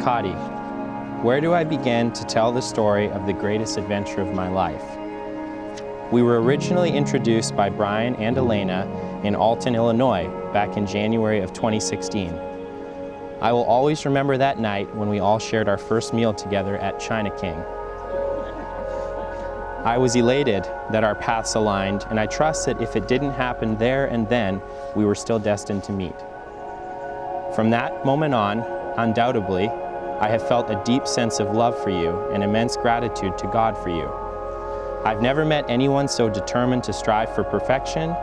Kati, where do I begin to tell the story of the greatest adventure of my life? We were originally introduced by Brian and Elena in Alton, Illinois, back in January of 2016. I will always remember that night when we all shared our first meal together at China King. I was elated that our paths aligned, and I trust that if it didn't happen there and then, we were still destined to meet. From that moment on, undoubtedly, I have felt a deep sense of love for you and immense gratitude to God for you. I've never met anyone so determined to strive for perfection.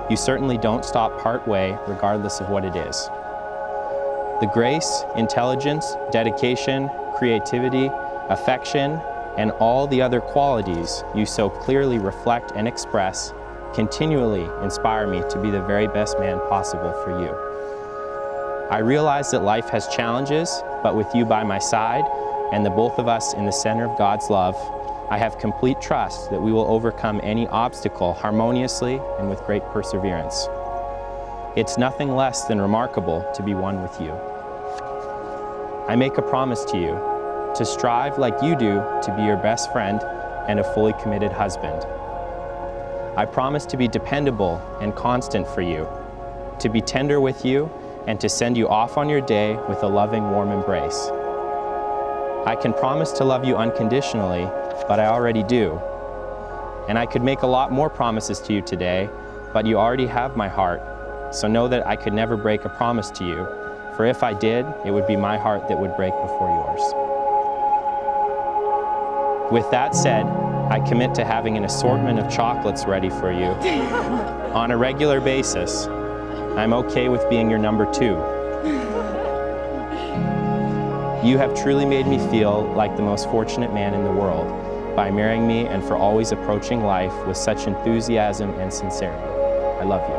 You certainly don't stop partway, regardless of what it is. The grace, intelligence, dedication, creativity, affection, and all the other qualities you so clearly reflect and express continually inspire me to be the very best man possible for you. I realize that life has challenges, but with you by my side and the both of us in the center of God's love, I have complete trust that we will overcome any obstacle harmoniously and with great perseverance. It's nothing less than remarkable to be one with you. I make a promise to you to strive like you do to be your best friend and a fully committed husband. I promise to be dependable and constant for you, to be tender with you, and to send you off on your day with a loving, warm embrace. I can promise to love you unconditionally, but I already do. And I could make a lot more promises to you today, but you already have my heart, so know that I could never break a promise to you, for if I did, it would be my heart that would break before yours. With that said, I commit to having an assortment of chocolates ready for you on a regular basis. I'm okay with being your number 2. You have truly made me feel like the most fortunate man in the world by marrying me and for always approaching life with such enthusiasm and sincerity. I love you.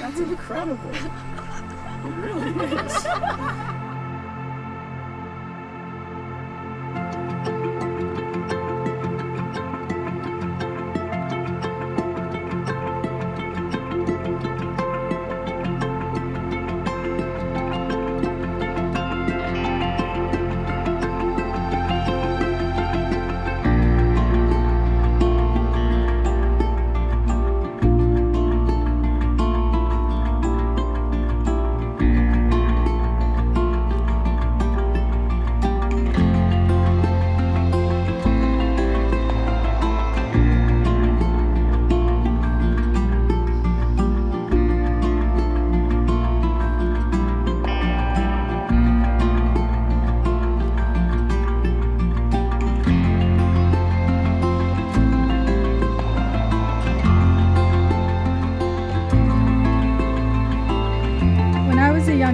That's incredible. It really is.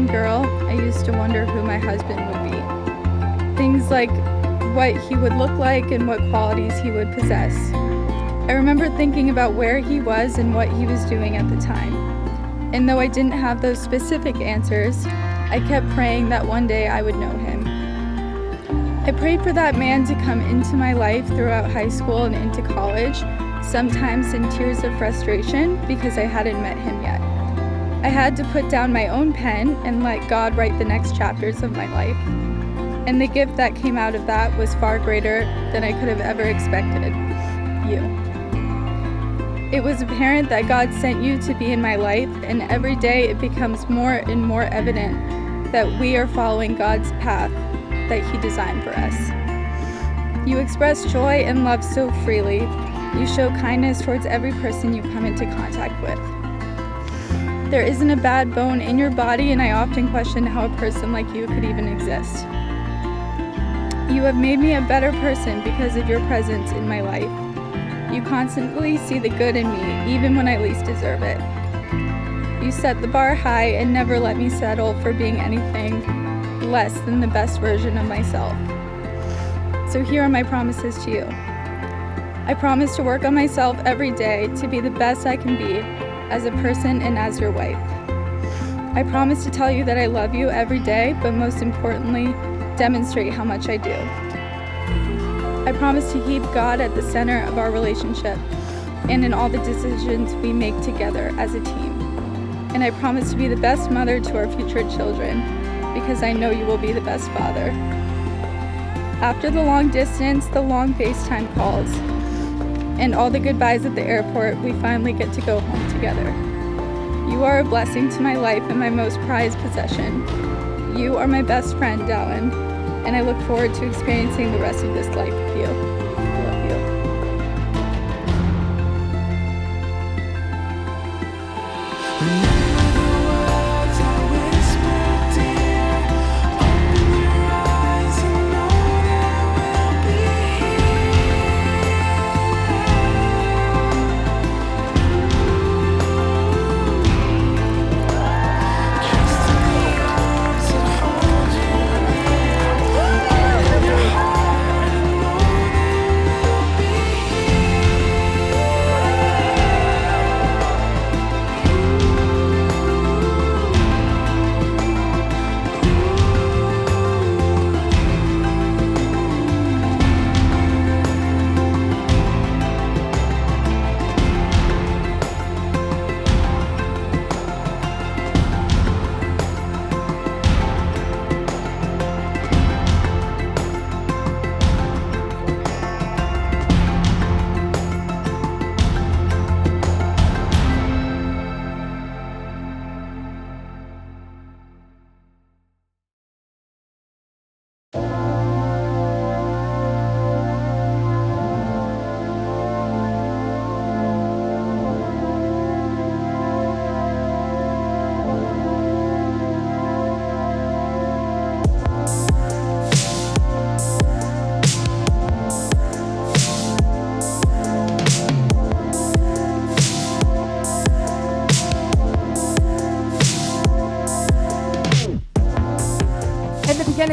Girl, I used to wonder who my husband would be. Things like what he would look like and what qualities he would possess. I remember thinking about where he was and what he was doing at the time. And though I didn't have those specific answers, I kept praying that one day I would know him. I prayed for that man to come into my life throughout high school and into college, sometimes in tears of frustration because I hadn't met him yet. I had to put down my own pen and let God write the next chapters of my life. And the gift that came out of that was far greater than I could have ever expected. You. It was apparent that God sent you to be in my life, and every day it becomes more and more evident that we are following God's path that He designed for us. You express joy and love so freely. You show kindness towards every person you come into contact with. There isn't a bad bone in your body, and I often question how a person like you could even exist. You have made me a better person because of your presence in my life. You constantly see the good in me, even when I least deserve it. You set the bar high and never let me settle for being anything less than the best version of myself. So here are my promises to you. I promise to work on myself every day to be the best I can be as a person and as your wife. I promise to tell you that I love you every day, but most importantly, demonstrate how much I do. I promise to keep God at the center of our relationship and in all the decisions we make together as a team. And I promise to be the best mother to our future children because I know you will be the best father. After the long distance, the long FaceTime calls, and all the goodbyes at the airport, we finally get to go home together. You are a blessing to my life and my most prized possession. You are my best friend, Dallen, and I look forward to experiencing the rest of this life with you. I love you.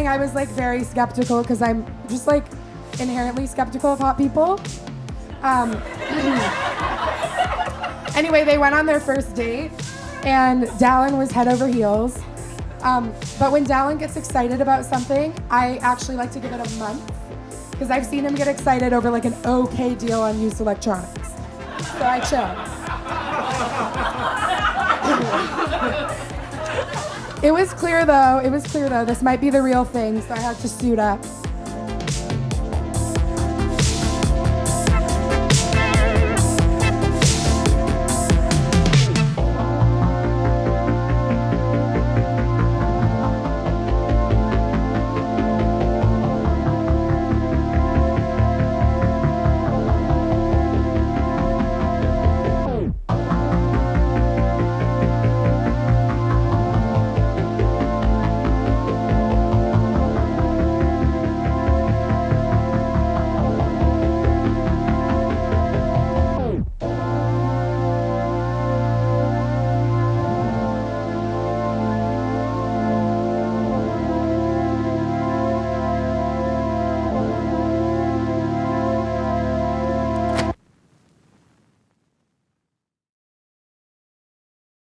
I was like very skeptical because I'm just like inherently skeptical of hot people. Anyway, they went on their first date and Dallen was head over heels. But when Dallen gets excited about something, I actually like to give it a month because I've seen him get excited over like an okay deal on used electronics. So I chill. It was clear though, this might be the real thing, so I had to suit up.